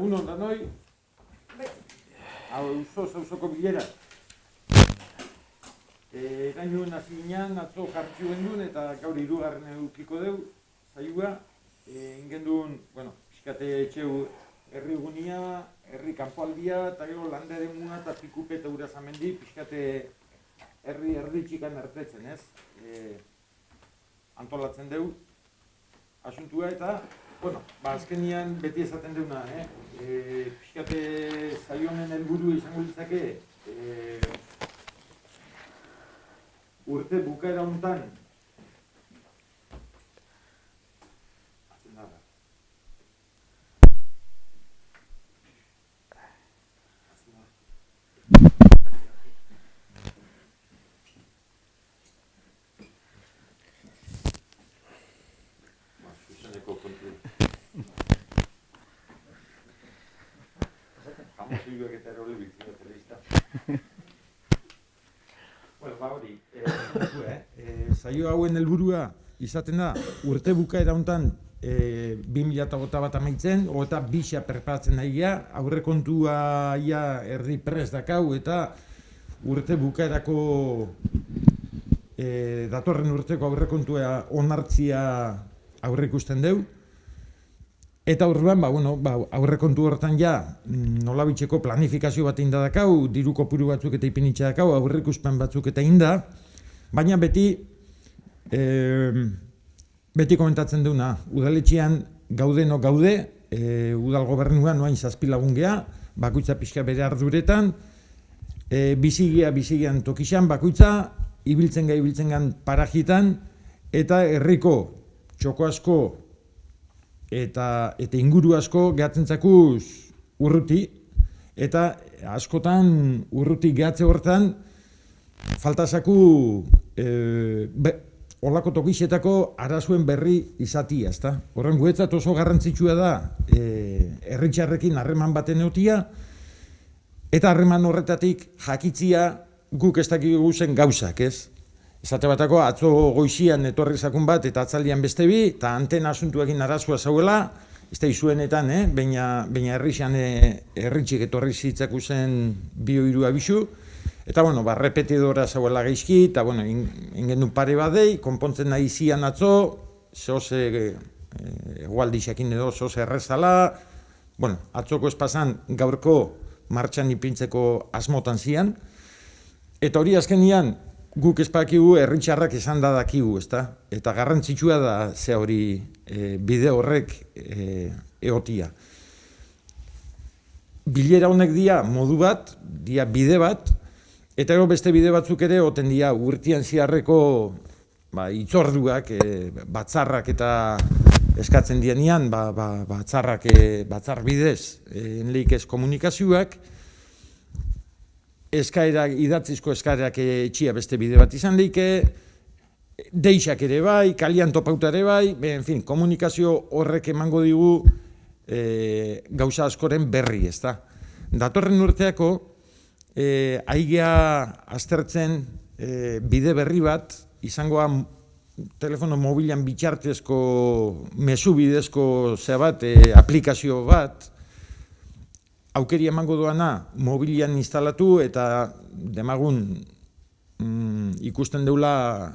egunon danoi. Hau ausoko bilera. Gainuen hasi ginean, atzo jartxu gendun eta gaur hirugarren edukiko deu, zaiua. Ingendun, pixkate etxeu herrigunia, herri kanpoaldia, eta gero landere mua eta pikupe eta urazamendi, pixkate herri txikan ertetzen, ez? Antolatzen deu, asuntua eta, azkenian beti esaten deuna, pixkate zaionen helburu izango litzake, urte bukaera hontan, zaio hauen helburua izaten da, urte bukaera hontan 2021 amaitzen, eta bisa preparatzen nahi gea, aurrekontua ia erdi prest dakau, eta urte bukaerako datorren urteko aurrekontua onartzia aurreikusten deu. Eta orduan, aurrekontu hortan ja, nolabitxeko planifikazio bat inda dakau, diru kopuru batzuk eta ipinitxa dakau, aurreikuspen batzuk eta inda, baina beti komentatzen duna, udaletxean gaudeno gaude, udal gobernuan noain 7 lagun gea, bakoitza pixka bere arduretan, bizigean tokixan, bakoitza, ibiltzen gan parajitan, eta herriko txoko asko eta inguru asko gehatzen zakuz urruti, eta askotan urruti gehatze hortan faltazaku olako tokixetako arazuen berri izatia, ezta? Horren guretzat oso garrantzitsua da herritxarrekin harreman baten eutia, eta harreman horretatik jakitzia guk ez dakigu zen gauzak, ez? Esate batako atzo goizian etorri zakun bat eta atzaldian beste bi, eta antena asuntuekin arazua zauela, ez da izuenetan, baina herrixan herritxik etorri zitzaku zen 2-3 abisu, eta repetidora zauela geizki, eta ingendun pare badei, konpontzen nahi zian atzo, zoze egualdixakin edo zoze errezala, atzoko espazan gaurko martxan ipintzeko asmotan zian, eta hori azkenian guk espakigu herritxarrak esan da dakigu, ezta? Eta garrantzitsua da ze hori bide horrek egotia. Bilera honek dia modu bat, dia bide bat, eta gero beste bide batzuk ere oten dia urtean ziarreko itzorduak, batzarrak eta eskatzen dianian, batzar bidez, enleik ez komunikazioak, idatzizko eskaerak etxia beste bide bat izan leike, deixak ere bai, kalian topauta ere bai, komunikazio horrek emango digu gauza askoren berri, ezta. Datorren urteako, aigea aztertzen bide berri bat, izangoa telefono mobilan bitxartezko, mezu bidezko aplikazio bat, aukeri emango doana mobilian instalatu eta demagun ikusten deula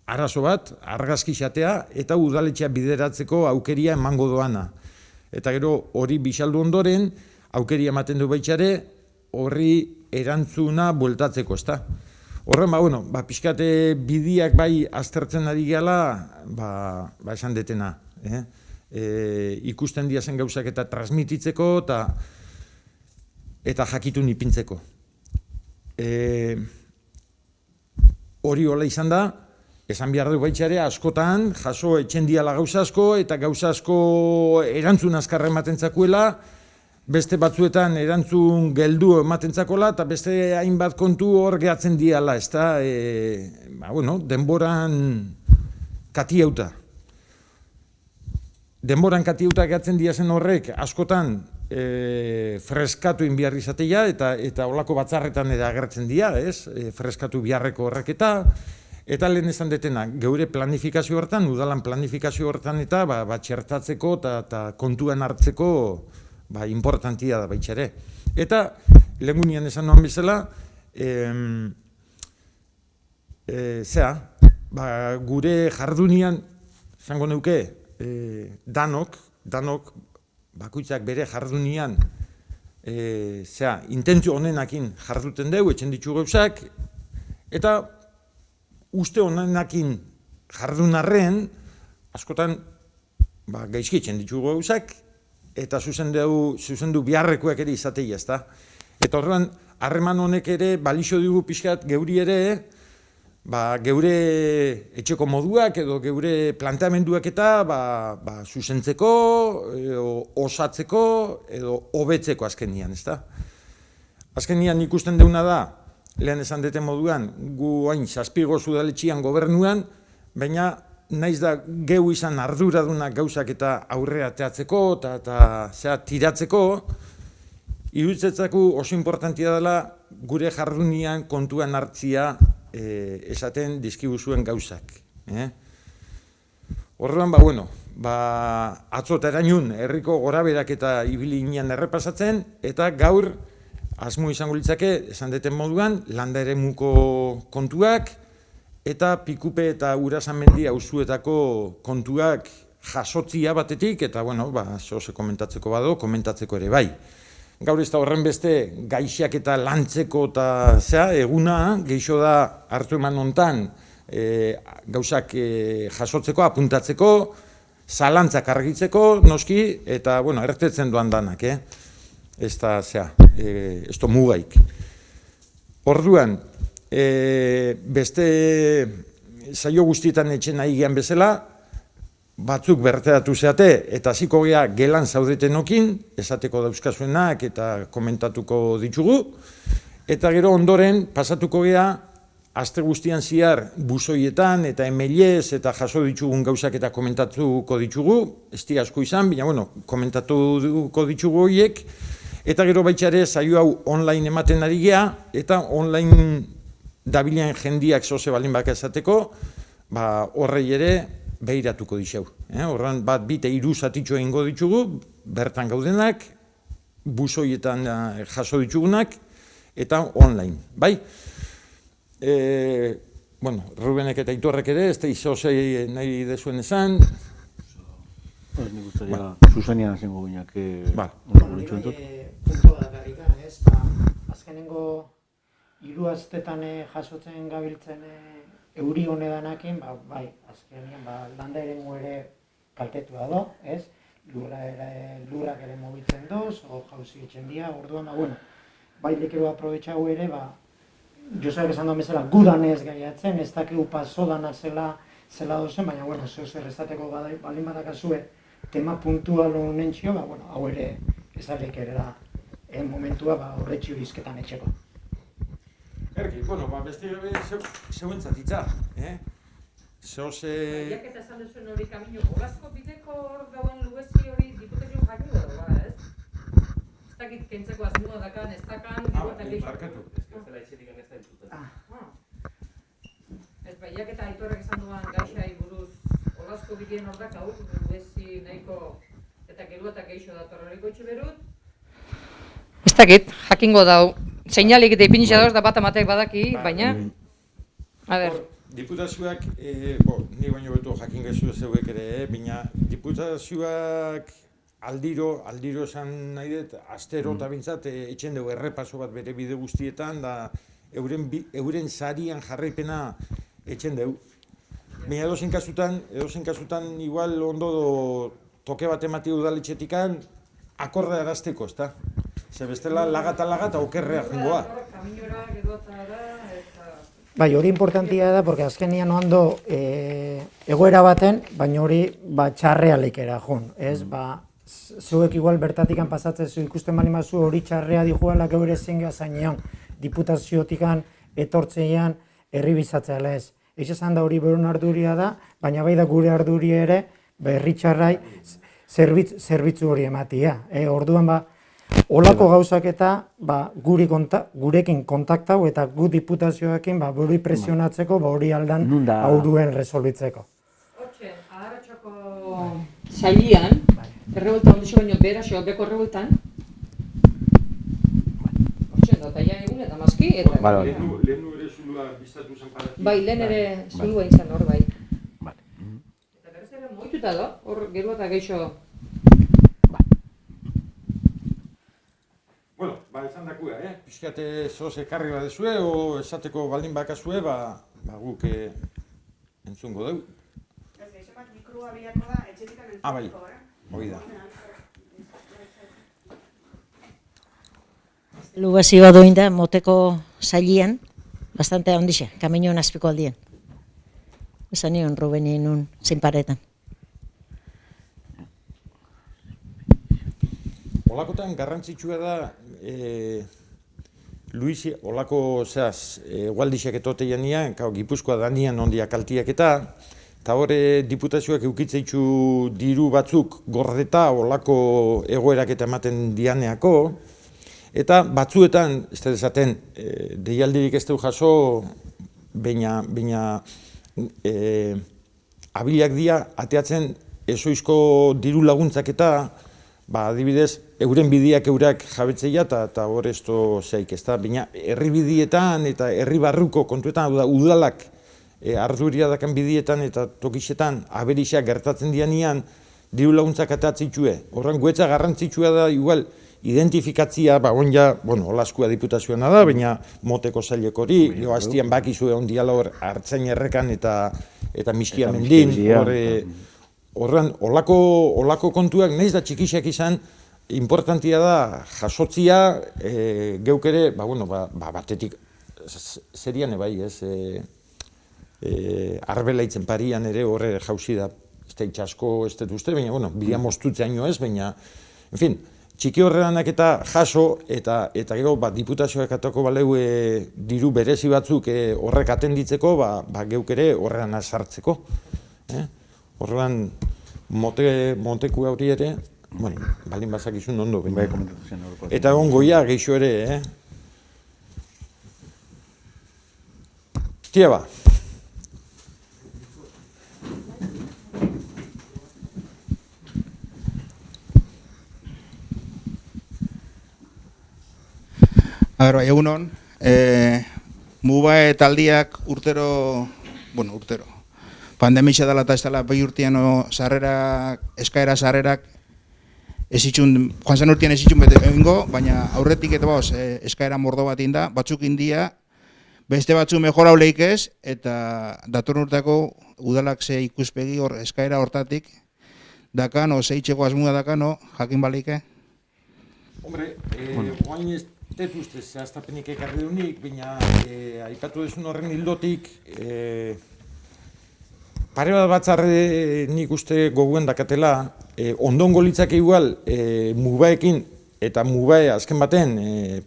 arazo bat, argazki xatea, eta udaletxea bideratzeko aukeria emango doana. Eta gero hori bisaldu ondoren, aukeria ematen du baitxare, horri erantzuna bueltatzeko, ezta? Horren, pixkate bidiak bai aztertzen ari gala, esan detena. Ikusten diazen gauzak eta transmititzeko, eta jakitun ipintzeko. Hori hola izan da, esan behar du baitxare, askotan, jaso etxen diala gauza asko, eta gauza asko erantzun azkarra ematen zakuela, beste batzuetan erantzun geldu ematen zakola, eta beste hainbat kontu hor gehatzen diala, ez da, denboran katiauta. Denboran katiauta gehatzen diazen horrek, askotan, freskatu inbiar izatea, eta olako batzarretan ere agertzen dira, freskatu biharreko horrek eta lehen esan detena, geure planifikazio hortan, udalan planifikazio hortan eta txertatzeko eta kontuan hartzeko importantia da baitxere. Eta, lehengunian esan noan bezala, gure jardunian, zango neuke, danok, bakoitzak bere jardunian, intentzio honenakin jarduten dugu, etxen ditu gauzak, eta uste honenakin jardun arren, askotan gaizki etxen ditu gauzak, eta zuzendu biharrekoak ere izatei, ezta. Eta horrean, harreman honek ere, balixo dugu pixkat geuri ere, geure etxeko moduak edo geure planteamenduak eta zuzentzeko, osatzeko edo hobetzeko azkenian, ezta. Azkenian ikusten deuna da, lehen esan deten moduan, gu hain zazpigo udaletxian gobernuan, baina naiz da geu izan arduradunak gauzak eta aurrera teatzeko eta tiratzeko, iruditzetzaku oso importantia dela gure jardunian kontuan hartzia esaten dizkiguzuen gauzak. Orduan, atzo eta erainun herriko goraberak eta ibili ginean errepasatzen, eta gaur asmo izango litzake, esan deten moduan, landa eremuko kontuak, eta Pikupe eta Urasanmendi auzuetako kontuak jasotzia batetik, eta, zoze komentatzeko bado, komentatzeko ere bai. Gaur ez da horren beste gaixak eta lantzeko eta eguna, geixo da hartu eman hontan gauzak jasotzeko, apuntatzeko, zalantzak argitzeko, noski, eta, ertetzen doan danak, ez da mugaik. Orduan, beste saio guztietan etxen nahi gehan bezala, batzuk berteratu zeate eta hasiko gea gelan zaudetenokin, esateko dauzkazuenak eta komentatuko ditugu, eta gero ondoren pasatuko gea aste guztian zihar buzoietan eta emailez eta jaso ditugun gauzak eta komentatuko ditugu, ez di asko izan, baina komentatuko ditugu horiek, eta gero baitxare saio hau online ematen ari gea, eta online dabilean jendiak zoze balin baka esateko, horrei ere behiratuko dixeu. Horran bat bite hiru zatitxo egingo ditugu, bertan gaudenak, buzoietan jaso ditugunak, eta online. Bai? Rubenek eta Aitorrek ere, ez da izozei nahi dezuen esan. Nik uste dira, Susanian hasengo gineak puntu bat garrikan, ez? Azkenengo hiru astetan jasotzen gabiltzen euri honedanakin, azkenean landa eremu ere kaltetua do, ez? Lurrak ere mobitzen doz, jauzi etxen dia, orduan, bai lekero aprobetxau ere, Josek esan duan bezala, gudanez gaiatzen, ez dakigu pasodanak zela dozen, baina, zeu zer esateko balin badakazue tema puntual honen txio, hau ere ezalek ere da, momentua horretxio izketan etxeko. Erki, beste gabe zeuen zatitza, Zeoze... Jak eta esan duzuen hori kamino, olazko bideko hor dauen lugezi hori diputazio jakingo dagoa, ez? Ez dakit kentzeko asmoa dakan, ez dakan... Barkatu. Ez dela etxetik ez da entzuten. Ez jak eta Aitorrek esan duan gaixai buruz olazko bideen hor dakau, lugezi nahiko eta gero eta geixo datorroriko etxe berut. Ez dakit, jakingo dau. Seinalik eta ipinitza dauz da bat amatek badaki, baina... A ber... Diputazioak, ni baino beto jakin gezu zeuek ere, baina diputazioak aldiro esan nahi dut, astero eta bintzat, etxen dugu errepaso bat bere bide guztietan, da euren sarian jarraipena etxen dugu. Baina edozein kasutan, igual ondo toke bat emati udaletxetikan, akorda erazteko, ezta? Ze bestela lagata okerrea jungoa. Bai, hori importantia da, porque azkenian ondo egoera baten, baina hori txarrealik erajun, ez? Zuek igual bertatikan pasatzen zu ikusten bali mazu hori txarrea dijuela geure zinga zainean, diputaziotikan etortzean herri bizatzea ez. Eix esan da hori berun arduria da, baina bai da gure arduria ere, herri txarrai zerbitzu hori ematia. Orduan olako gauzak eta gurekin kontaktau eta gu diputazioekin hori presionatzeko, hori aldan auruen resolbitzeko. Hortxe, aharratxoko sailian, errebolta ondixo baino beraxo beko erreboltan. Hortxe da, taia egun eta mazki, eta... Vale. Lehen ere zulua biztatu zen parati. Bai, lehen ere zulua izan hor, bai. Vale. Eta berez ere moituta da, hor gero eta geixo... Bueno, esan dakua, Piskat zoz ekarri badezue, o esateko baldin bakazue, guk entzungo dugu. Ez, geixo bat mikrua bilako da, etxetik entzuteko, Bai, hori da. Lugazioa doinda moteko zailian, bastante handixe, kaminoen azpiko aldien. Esan nion Rubeni nun zinparetan. Olakotan garrantzitsua da, Luis, olako zehaz, gualdixak etotean nian, Gipuzkoa danian ondiak altiak eta hori diputazioak eukitzeitzu diru batzuk gordeta olako egoerak eta ematen dianeako, eta batzuetan, ez da dezaten, deialdirik ez du jaso, baina abiliak dira ateatzen ezoizko diru laguntzak eta adibidez, euren bidiak eurak jabetzeia eta hor ez do zeik, ez da, baina herri bidietan eta herri barruko kontuetan, udalak arduria dakan bidietan eta tokixetan aberixak gertatzen dianian diru laguntzak atatzitxue. Horren guetza garrantzitsua da, igual, identifikatzia, olaskua diputazioana da, baina moteko zailek hori, hastian bakizue ondiala hor hartzain errekan eta miskia mendin, horren, olako kontuak, nahiz da txikixak izan, importantia da jasotzia, geuk ere, batetik, zerian ebai, ez, arbelaitzen parian ere horre jauzi da, ez da itxasko, ez dut uste, baina, bidea mostutzeaino ez, baina, en fin, txiki horrenak eta jaso, eta gero, diputazioak atako baleu diru berezi batzuk horrek atenditzeko, geuk ere horrean sartzeko. Horrean, moteku hori ere, baldin bazakizun ondo. Eta egon goia geixo ere, Tia ba. Egunon, Mubae taldiak urtero, pandemia dela eta ez dela behi urtean eskaera sarrerak joan zen urtean ez itxun bete egingo, baina aurretik eta eskaera mordo bat inda, batzuk india, beste batzu mejora holeik ez, eta datorren urteako udalak ze ikuspegi eskaera hortatik, dakano, ze itxeko asmua dakano, jakin balike? Hombre, oain ez dut ustez, zehaztapenik ekarri dunik, baina aipatu duzun horren hildotik, pare bat batzarre nik uste goguen dakatela, ondongo litzake igual Mubaekin, eta Mubae azken baten,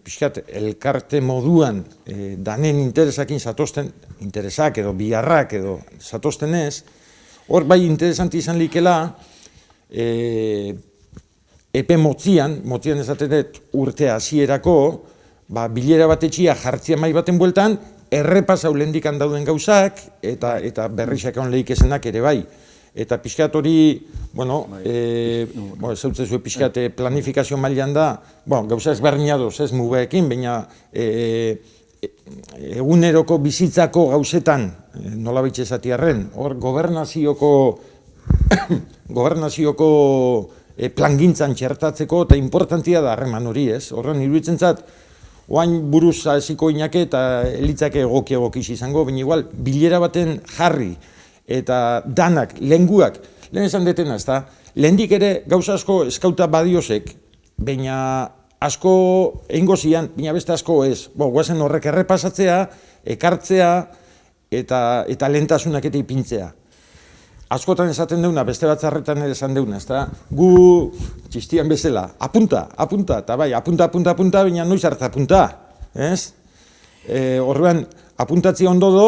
pixkat, elkarte moduan danen interesakin zatozten, interesak edo biharrak edo zatozten ez, hor bai interesanti izan likela, epe motzian ezatetet urte hasierako, bilera bat etxia jartzia mai baten bueltan, errepasau lehendikan dauden gauzak, eta berrizak egon lehik esenak ere bai. Eta pixkat hori, zautzen zuen pixkat planifikazio mailan da, gauza ezberdinadoz ez Mubaekin, baina eguneroko bizitzako gauzetan, nola baitxe esatiarren, hor gobernazioko plangintzan txertatzeko eta importantia da harreman hori ez. Horren iruditzen zat, oain buruz hasiko inake eta elitzake egokiz izango, baina igual bilera baten jarri eta danak, lehenguak, lehen esan detena ez da, lehendik ere gauza asko eskauta badiozek, baina asko egingo zian, baina beste asko ez. Guazen horrek errepasatzea, ekartzea eta lehentasunak eta ipintzea. Askotan esaten deuna, beste batzarretan ere esan deuna, ez da, gu txistian bezala, apunta, eta bai, apunta, baina noiz hartza apunta, ez? Horrean, apuntatzea ondo do,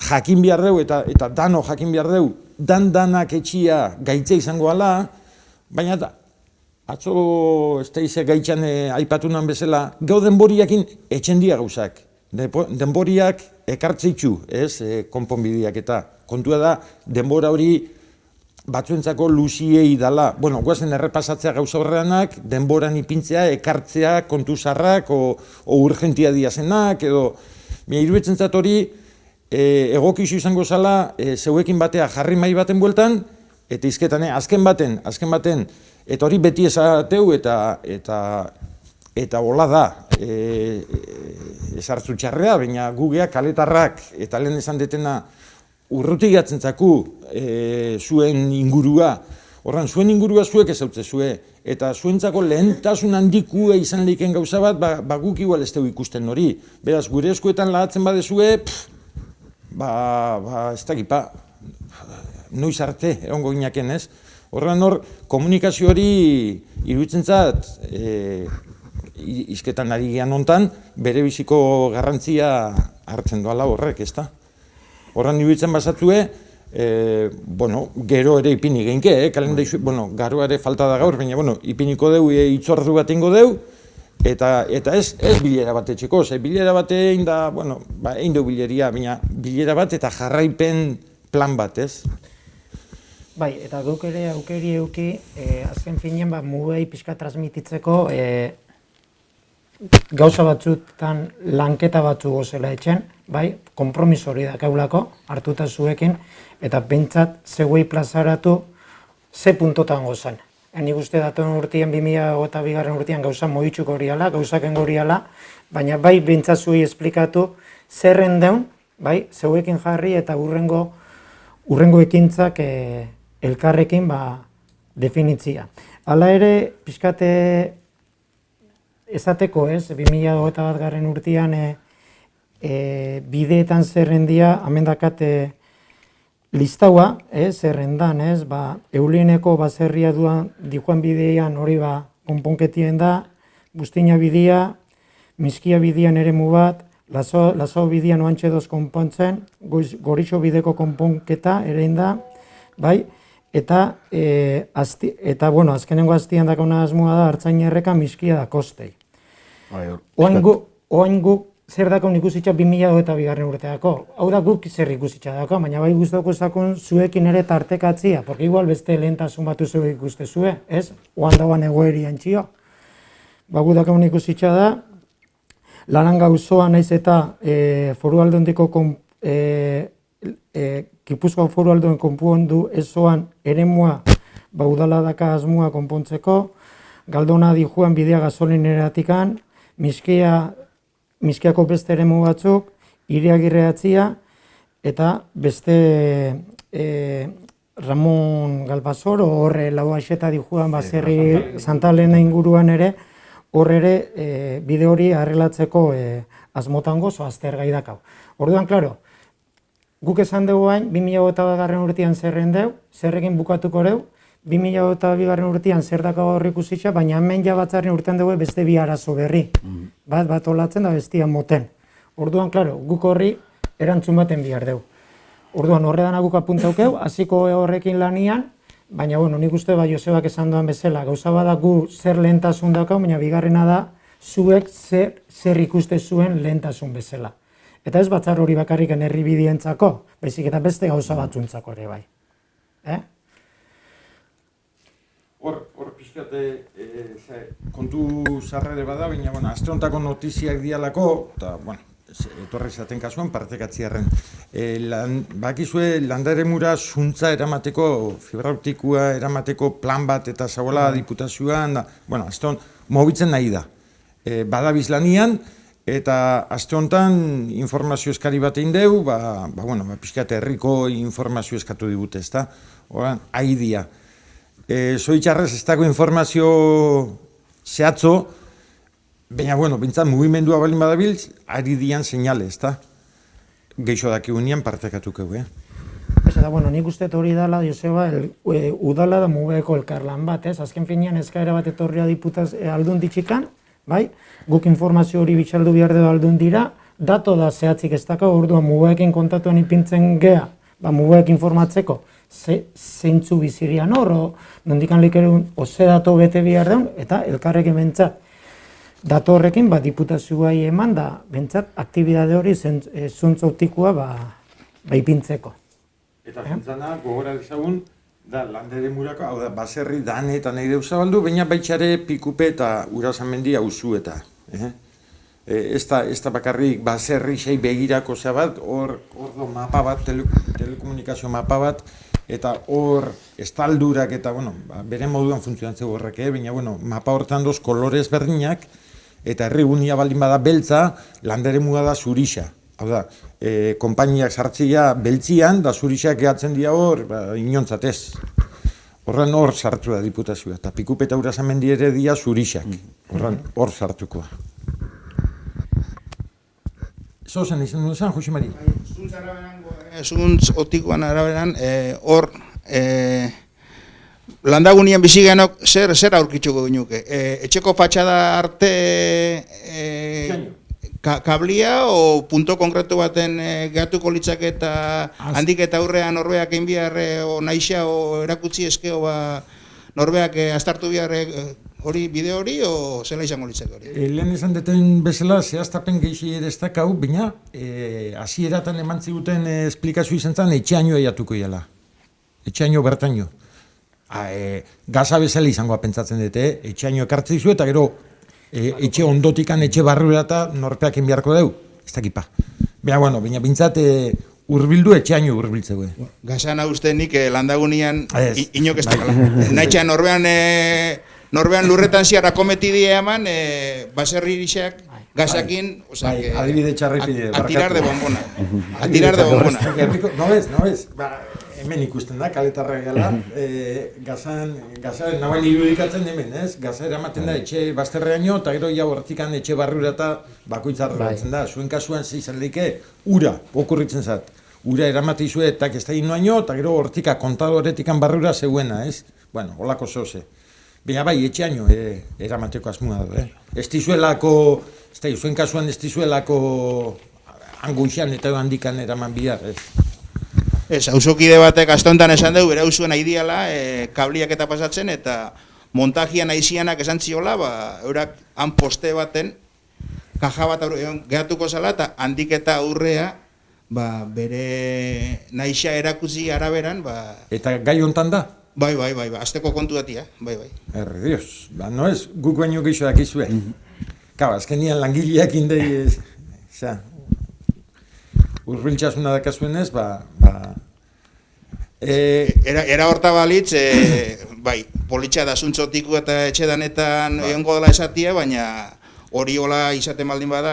jakin behar deu, eta dano jakin behar deu, danak etxia gaitze izango ala, baina atzo ez da izan gaitzan aipatunan bezala, gau denboriakin etxendia gauzak. Denboriak ekartzeitzu, ez, konponbideak eta kontua da, denbora hori batzuentzako luziei dala, bueno, guazen errepasatzea gauza horreanak, denboran ipintzea, ekartzea, kontuzarrak, o urgentia diazenak, edo, iruditzen zat hori, egokizu izango zala, zeuekin batea jarri mai baten bueltan, eta izketan, azken baten, eta hori beti esateu, eta hola da, esartzu txarrea, baina gugea kaletarrak, eta lehen esan detena, urrutik gatzentzaku zuen ingurua, horren zuen ingurua zuek ezautze zue, eta zuentzako lehentasun handikua izan leiken gauza bat, guk igual ez dugu ikusten hori. Beraz, gure eskuetan lahatzen badezue, ez dakipa, noiz arte, egongo ginaken, ez? Horren hor, komunikazio hori iruditzen zat, izketan ari gian hontan, bere biziko garrantzia hartzen doala horrek, ez da? Horren iruditzen basatzue, gero ere ipini geinke, garoa ere falta da gaur, baina ipiniko deu, itzordu bat ingo deu, eta ez bilera bat etxeko, bilera bat egin da, egin du bileria, baina bilera bat eta jarraipen plan bat, ez? Bai, eta guk ere aukeri euki, azken finean mugei pixka transmititzeko gauza batzutan lanketa batzu gozela etxen, bai, konpromiso hori dakaulako, hartuta zuekin, eta bentsat zeuei plazaratu ze puntotan gozan. Nik uste datoen urtean, 2022 urtean gauza moitxuk horiala, gauzaken horiala, baina bai bentsat zuei esplikatu zerren deun, bai, zeuekin jarri eta urrengo ekintzak elkarrekin definitzia. Hala ere, pixkate esateko, 2021 urtean bideetan zerrendia, amendakate listaua, zerrendan, Eulieneko baserria dijoan bidean hori konponketien da, Bustina bidea, Miskia bidean eremu bat, Lasao bidean oantxe doz konpontzen, Gorixo bideko konponketa ere da, bai, eta azkenengo aztian dakona asmoa da, Artzainerreka Miskia da kostei. Oain guk zer dakon ikusitza 2022 urteako. Hau da guk zer ikusitza dako, baina bai guztoko zakon zuekin ere tartekatzia, porque igual beste lehentasun batu zeu ikuste zue, ez? Oan dauan egoeri antxio. Gu dakon ikusitza da, Laranga auzoa naiz eta foru aldundiko Gipuzkoa foru alduen konpondu ezoan eremua udala daka asmoa konpontzeko, Galdona dijoan bidea gasolineraatikan, Miskiako beste eremu batzuk, Iriagirreatzia, eta beste Ramon Galbasoro, horre Lauaxeta dijoan baserri Santa Elena inguruan ere, horre ere bide hori arrelatzeko asmotan gozo aztergai dakau. Orduan, klaro, guk esan dugu hain, 2021 urtean zerren deu, zerrekin bukatuko deu, 2022 urtean zer dakago horrik usitza, baina hemen jabatzaren urtean dugu beste bi arazo berri. Bat olatzen da bestia moten. Orduan, klaro, guk horri erantzun baten bihar deu. Orduan, horredan guk apuntaukeu, hasiko horrekin lanian, baina, nik uste Josebak esan doan bezala, gauza bada gu zer lehentasun daukau, baina bigarrena da, zuek zer ikuste zuen lehentasun bezala. Eta ez batzar hori bakarriken herri bidientzako, baizik eta beste gauza batzuntzako ere bai. Hor pixkate kontu zarrere bada, baina, azte hontako notiziak dialako, eta, etorri zaten kasuan, partekatziarren. Bakizue, landaremura zuntza eramateko, fibra optikua eramateko plan bat eta zagoela diputazioan, azte hon, mobitzen nahi da. Badabiz lanian, eta azte honetan informazio eskari bat egin deu, pixkate herriko informazio eskatu digute, ez da? Horan, aidia. Zoitxarrez ez dago informazio zehatzo, baina, bintzat, mugimendua balin badabiltz, ari dian seinale, ez da? Geixo daki unian partekatuko, Eta, nik uste hori dala, Joseba, udala da mugeko elkarlan bat, ez? Azken finean eskaera bat etorria diputaz aldun ditxikan, bai? Guk informazio hori bitxaldu behar edo aldun dira, dato da zehatzik ez daka, orduan mugeekin kontatuan ipintzen gea, mugeek informatzeko, zeintzu bizirian hor, nondikan likerun, oze dato bete behar deun, eta elkarrekin bentsat. Dato horrekin, diputazioai eman da, bentsat, aktibidade hori zuntz optikoa ipintzeko. Eta zintzana, gogora dezagun, Da, landere murako, hau da, baserri dane eta nahi deus zabaldu, baina baitxare Pikupe eta Urazamendi auzu eta. Ez da bakarrik baserri sei begirako bat, hor mapa bat, telekomunikazio mapa bat, eta hor estaldurak eta, bueno, bere moduan funtzionatzeu horrek, baina, bueno, mapa hortan doz kolorez berdinak, eta herrigunia baldin bada beltza, landere muga da zurixa. Hau da, konpainiak sartzia beltzian, da zurixak gehatzen dira hor, inontzatez. Horren hor sartu da diputazioa, eta Pikupe eta Urazamendi ere dira zurixak. Horren hor sartukoa. Zozen izan duzan, Jose Mari? Zuntz otikoan araberan, hor, landagunien bizigenok zer aurkitzuko ginuke. Etxeko fatxada arte kablia o punto konkretu baten gehatuko litzak eta handik eta aurrean norbeak egin behar o naixa o erakutsi eskeo norbeak astartu behar hori bideo hori o zela izango litzak hori? Lehen esan deten bezala zehaztapen gehi ere ez dakau, baina hasieratan eman ziguten esplikazio izan zen etxeaino eiatuko iala. Etxeaino bertaino. Gaza bezala izangoa pentsatzen dute, etxeaino ekartzi zu eta gero etxe ondotikan etxe barrura eta norpeak enbiarko deu, ez dakipa. Baina bintzat urbildu etxeaino urbiltzeu. Gazan hau uste nik landagunian inok ez dakala. Naitxean norbean lurretan ziarra kometidea eman, baserri irixak gazakin, adibide txarripide. A tirar de bombona. A tirar de bombona. No ez. Hemen ikusten da, kaletarra gala, gazan nabain irudikatzen hemen, ez? Gaza eramaten da etxe bazterreaino, eta gero ja hortikan etxe barrura eta bakoitzarra batzen da. Zuen kasuan izan leike, ura, okurritzen zat. Ura eramati zue eta ez da inoaino, eta gero hortika kontadoretikan barrura zeuena, ez? Bueno, holako zoze. Baina bai, etxeaino eramateko asmua du, Ez dizuelako, zuen kasuan ez dizuelako anguixan eta handikan eraman bihar, ez? Ez, hausokide batek astontan esan dugu, bera hausuen aidiala, kabliak eta pasatzen, eta montajian aizianak esan ziola, eurak han poste baten, kaja bat gehatuko zala, eta handik eta aurrea, bere naixa erakutsi araberan, Eta gai hontan da? Bai, azteko kontu datia, bai. Herri Dios, no ez, guk baino geixo dakizue. Kaba, azkenian langileak indei, urbiltxasuna dakazuenez, Era horta balitz, bai, politxa da zuntzotiku eta etxedanetan egongo dela esatia, baina hori hola izaten baldin bada,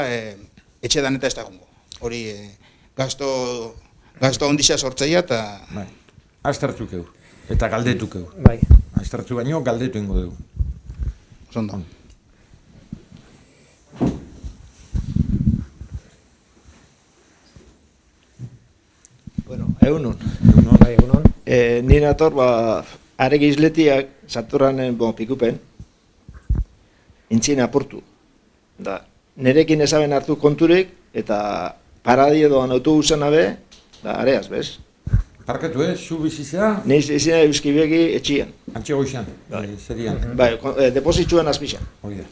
etxedaneta ez da jungo. Hori gasto ondisa sortzeia eta... Aztertukeu, eta galdetukeu. Aztertu baino, galdetu ingo dugu. Zondo. Egunon. Ni nator, arek izletiak, Saturranen Pikupen, intzien apurtu. Nerekin ezaben hartu konturek, eta paradi edoan autobusan abe, areaz, bez? Parkatu, zu bizizea? Ni izina euskibegi etxian. Antxego izan, zerian. Depositxuan azpixan. Oida.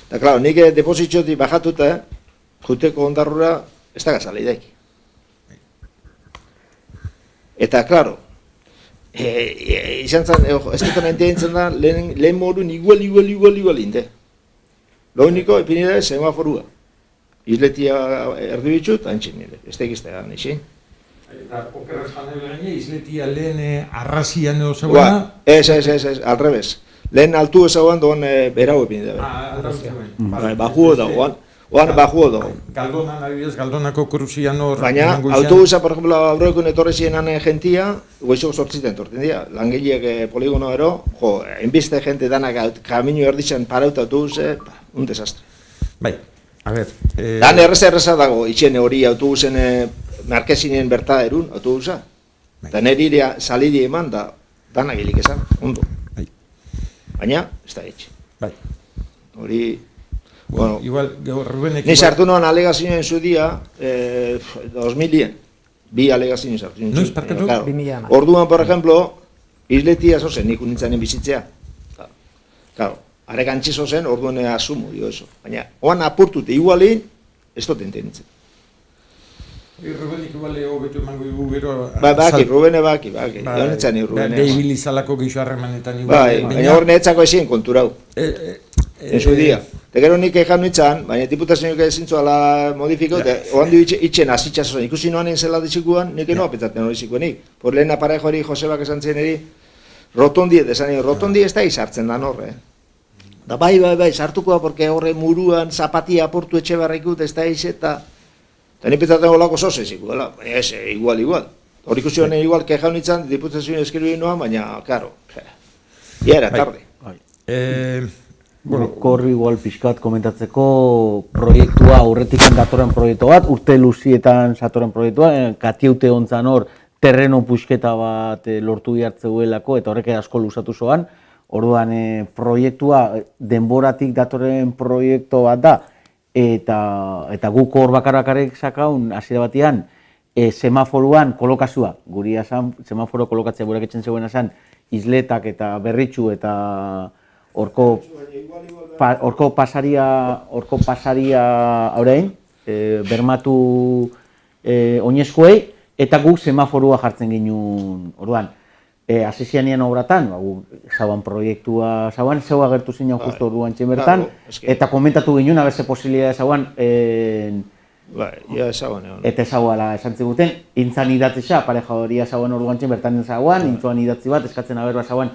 Eta, klaro, nik depositxotik bajatuta, juteko ondarrura, ez da gazale idaik. Eta, klaro, izan zen, ez dut nahi entzen da, lehen modun igual inde. Lo único, epinida, semaforua. Izletia erdibitzu, eta antxin nire, ez da egiztea gana, isi. Eta, okerrez jane gaine, izletia lehen arrazian edo zegoena? Ez, al revés. Lehen altu ezagoan doan berau epinida. Bajuo da, oan bajuo da. Galdonan, adibidez, Galdonako kruzian hor... Baina, autobusa, por ejemplo, aurrekoen etorri ziren gentia, goizok sortziten torten dira. Langileak poligono ero, enbiste gente danak kamino erdizan parauta autobuse, un desastre. Bai, a ver... Dan erreza dago, itxen hori autobusen markezinen berta erun, autobusa. Eta niri salidi eman da, danak hilik esan, ondo. Baina, ez da etxe. Bai. Hori... Bueno, igual, Rubenek... Ni sartu noan alegazioen zu dia, 2000-ien. Bi alegazioen sartu. Noiz, parkatu? Orduan, por ejemplo, izletia zozen, nik unintzanen bizitzea. Claro, arek antxizo zen, orduan asumo, dio eso. Baina, oan apurtute, igualin, ez dut entenintzen. Rubenik igual hobetu emango dugu gero... Baki, Rubene baki. Honetzan ni Rubene. Deibili zalako gixo harremanetan igual. Baina hor netzako ezin konturau. En su día. Te gero nik ejan nuitzan, baina diputazioak ezintzu ala modifiko, oandu itxen azitxasoan, ikusi noanen zela ditxikuan, nik eno apetaten hori zikuenik. Por lehen aparejo hori Josebak esan zen eri, rotondi, rotondi ez da izartzen dan horre. Da bai, sartuko da, porque horre muruan zapatia aportu etxe barraikut ez da eta nik petaten holako zoze zikuela, baina ez, igual. Hor ikusi honen igual kejan nuitzan, diputazioan eskribi noan, baina, karo, ya era tarde. Korri igual pixkat komentatzeko proiektua, aurretik datorren proiektu bat, urte luzietan zatoren proiektua, katiute hontzan hor terreno pusketa bat lortu bihartzeuelako eta horrek asko luzatu zoan, orduan proiektua denboratik datorren proiektu bat da, eta guk hor bakarrik sakaun hasiera batean semaforuan kolokazioa, guri esan semaforo kolokatzea burak etxen zegoen esan isletak eta berritxu eta horko pasaria orain, bermatu oinezkoei, eta guk semaforua jartzen ginuen, orduan, asizianian obratan, zauan proiektua, zauan agertu zinean justo orduan txemertan, eta komentatu ginen, aberse posibilidad zauan, eta zauala esan ziguten, intzan idatziza, pareja horia zauan orduan txemertan zauan, intzuan idatzi bat, eskatzen aberba zauan,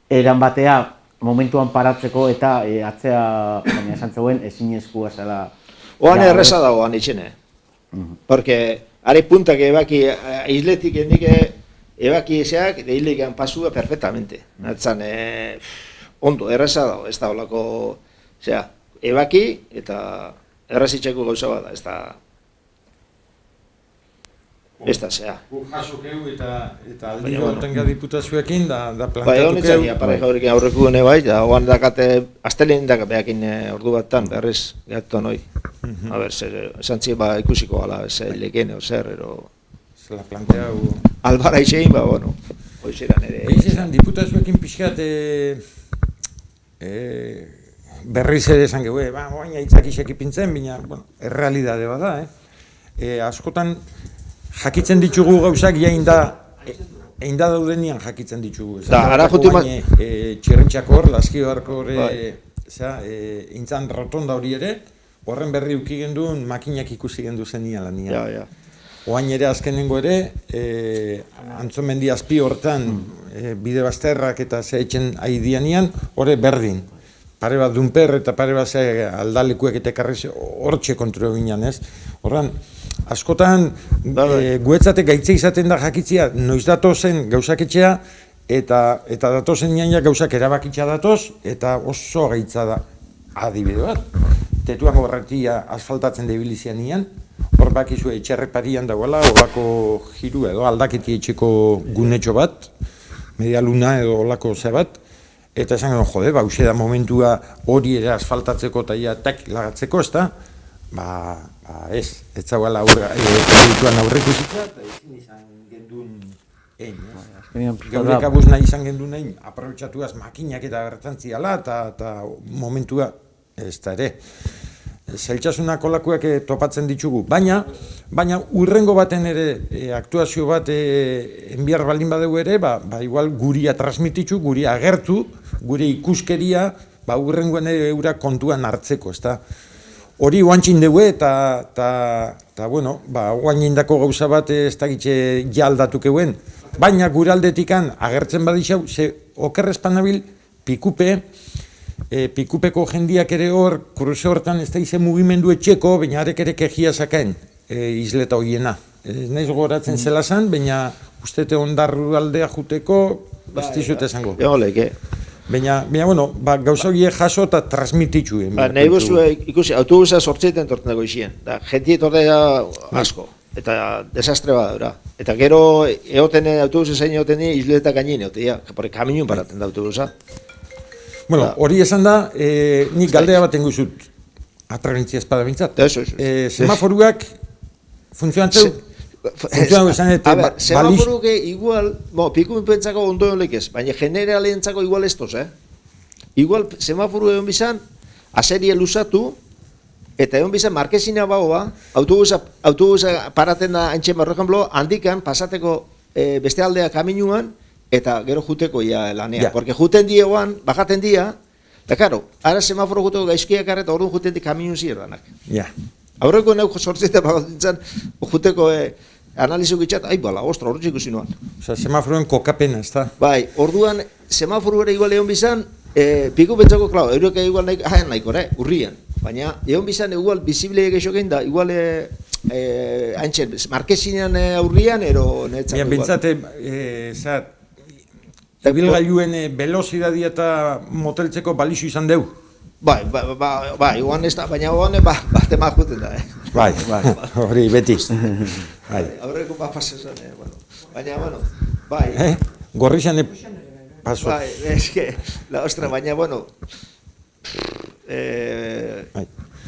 eran batea, momentuan paratzeko eta atzea, baina esan zegoen, ezinezkoa zela. Oan erreza dago, itxene. Porque, are puntak ebaki, isletik nik ebaki ezeak, deilegan pasua perfectamente. Natzan, ondo, erreza dago, ez da olako, ebaki eta errazitzeko gauza bada, ez da... Ez da, zea. Guk jasokeu eta aldi hortenga diputazioekin da plantatuko. Bai, honetzak, pareja horrekin aurreku gune bai, da hoan dakate, astelen dakate behakin ordu batan, berriz, gehatu noi. A ber, esan txik, ikusiko gala, lekene, zer, ero... Zela planteau... Albara itxein, bueno, hoizeran ere... Eiz esan, diputazioekin pixkat... berriz ere esan gehu, baina hitzak isek ipintzen, baina, bueno, errealidade bada, askotan... Jakitzen ditugu gauzak, einda daudenian jakitzen ditugu. Da, ara jutima... Txirrintxako hor, Laskio harko intzan rotonda hori ere, horren berri uki genduen, makinak ikusi gendu zenian lanian. Oain ere azkenengo ere, Antzomendi azpi hortan, bide bazterrak eta zehetxen aidianian, horre berdin. Pare bat dunper eta pare bat aldalekuek eta ekarriz hortxe kontrol ginen, ez? Horran, askotan, guetzatek gaitze izaten da jakitzia, noiz datozen gauzaketxea, eta datozen nian gauzak erabakitza datoz, eta oso gaitza da adibide bat. Tetuan horretia asfaltatzen debilizian nian, hor bakizue etxerreparian dagoela, olako jiru edo aldaketi etxeko gunetxo bat, media luna edo olako ze bat, eta esan gero, jode, hauxe da momentua hori ere asfaltatzeko eta tak lagatzeko, ez da? Ez zauala proiektuan aurreko izitza, eta ezin izan gendun egin. Gaurek abuz nahi izan gendun egin, aprobetxatuaz makinak eta bertantziala, eta momentua ez da ere. Zailtxasunak olakoak topatzen ditugu, baina urrengo baten ere aktuazio bat enbiar baldin badegu ere, igual guria transmititzu, guria agertu, gure ikuskeria, urrengoen ere eura kontuan hartzeko, ez da? Hori oantxin dugu eta bueno, oain indako gauza bat ez da gitxe jaldatuke guen, baina gure aldetikan agertzen badixau, ze okerrezpanabil pikupeko jendiak ere hor, kruze hortan ez da ize mugimendu etxeko, baina arek ere kejia zakaen isleta hoiena. Ez nahiz goratzen zela zan, baina ustete ondarru aldea juteko, ez dizut esango. Baina, bueno, gauza horiek jaso eta transmititzu. Nahi bozu, ikusi, autobusa sortzeiten torten dago izien. Jentie tortea asko, eta desastre bat daura. Eta gero, eoten autobusa zain eoten dira, isleta gainin eotea, kaminun paraten da autobusa. Bueno, hori esan da, nik galdea bat enguzut, atragentzia espada bintzat. Semaforuak funtzionatzeu? Semaforuke igual, pikupentzako ondoen lekez, baina generalentzako igual estos, Igual semaforu egon bizan, aserie luzatu, eta egon bizan markezina bagoa, autobusa paraten da antxe, por ejemplo, handikan pasateko beste aldea kaminuan, eta gero juteko ja lanea. Porque juten diegoan, bajaten dia, eta karo, ara semaforo juteko gaizkiak arret, orduan juten di kaminu zierdanak. Ja. Aurreko neuk sortzeta bagatzen juteko analizu gitxat, bala, ostra, hor txiko zinuan. Osa, semaforoen kokapena, ez da? Bai, orduan, semaforo ere igual egon bizan, piku pentsako, klau, euroka igual nahiko, urrian. Baina, egon bizan, igual, bizibile egeixokein da, igual, haintxen, markezinean aurrian, ero netzako igual. Bintzate, ibilgailuen velozidadia eta moteltzeko balixu izan deu? Bai, igual ez da, baina igual bat ema juten da, Bai, hori, beti. Aurreko pasesan, baina, bai. Gorrixan paso. Bai, eske, la ostra, baina,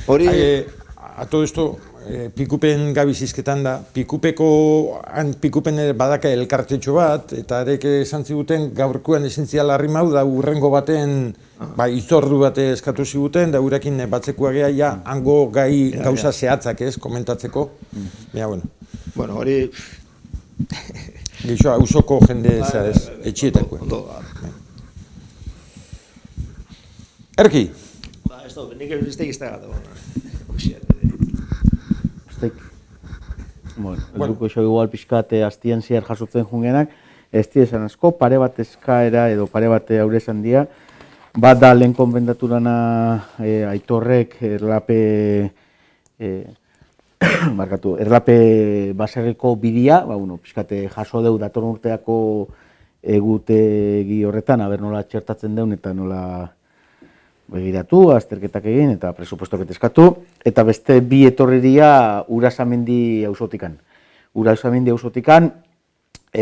hori... A todo esto, Pikupen gabizizketan da, Pikupen badaka elkartetxo bat, eta arek esan ziguten gaurkoan esentzial harrimau da urrengo baten izordu bate eskatu ziguten, da urakin batzekua geha, ja, hango gai gauza zehatzak ez, komentatzeko. Ja, bueno. Bueno, hori... Geixo, ausoko jende ez, etxietako. Erki? Ez da, nik ez da gata. Duko iso igual pixkate aztien ziar jasotzen jungenak, ez esan asko, pare bat eskaera edo pare bat aurre esan dia, bat da lehen konbendaturana Aitorrek erlape baserriko bidia, pixkate jaso deu datorren urteako egutegi horretan, aber nola txertatzen deun eta nola begiratu, azterketak egin eta presupuestoak eskatu, eta beste bi etorreria Urasamendi auzotikan. Urasamendi auzotikan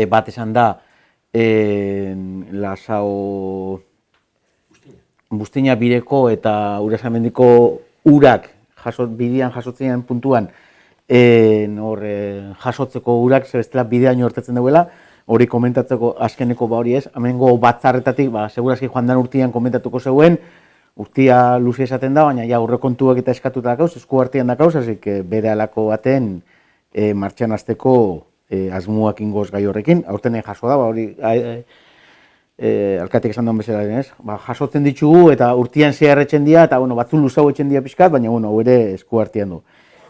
bat esan da Lasao Buztina Bireko eta Urasamendiko urak bidean jasotzen puntuan jasotzeko urak zebestela bideaino hortetzen duela, hori komentatzeko azkeneko hori ez, hemengo batzarretatik, segurazki joan dan urtean komentatuko zeuen, urtia luze esaten da, baina ja aurrekontuak eta eskatuta dakauz, esku artean dakauz, hasik bere alako baten martxan hasteko asmuak ingoz gai horrekin, aurten jaso da, hori alkatek esan duen bezala ez, jasotzen ditugu eta urtian zehar etxen dira, eta batzu luzau etxen dira pixkat, baina hau ere esku artean du.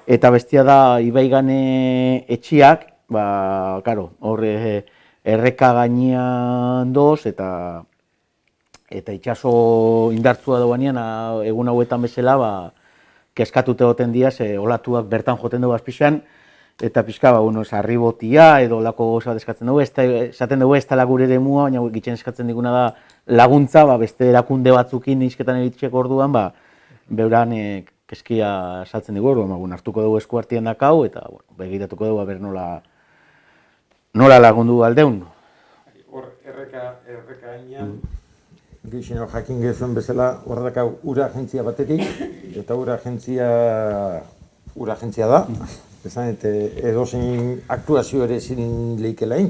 Eta bestia da Ibaigane etxiak, horre erreka gainean doz, eta itxaso indartzua dauanean, egun hauetan bezala, keskatute goten dira, olatuak bertan joten dugu azpixan, eta pixka, arribotia edo lako goza bat eskatzen dugu, esaten dugu ez tala gure demua, baina gitzen eskatzen diguna da laguntza, beste erakunde batzukin izketan egitxeko orduan, beuran keskia saltzen dugu, hartuko dugu esku artean dakau, eta begiratuko dugu, nola lagundu aldeun. Hor, erreka gainean, gixino jakin gezuen bezala, hor dakau ura agentzia batetik, eta ura agentzia da, esan, edozein aktuazio ere ezin leikelain,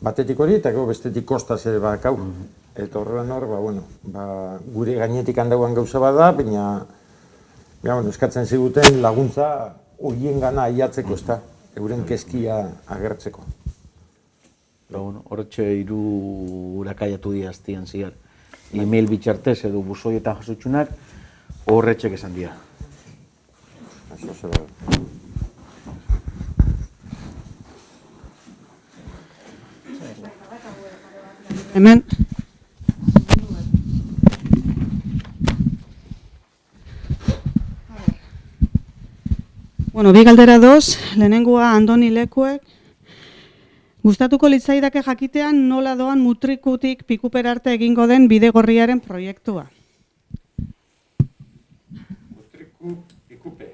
batetik hori, eta bestetik kostaz ere bakau. Eta horrean hor, gure gainetik handauan gauza bada, baina eskatzen ziguten laguntza horien gana aiatzeko, ez da, euren keskia agertzeko. Horretxe hiru urakaiatu dira aztian zigar. E-mail bitxartez edo buzoietan jasotxunak, horretxek esan dira. Eso zera. Hemen. Bi galdera doz, lehenengoa Andoni Lekuek. Gustatuko litzaidake jakitean nola doan Mutrikutik Pikuper arte egingo den bidegorriaren proiektua. Mutriku Pikupe.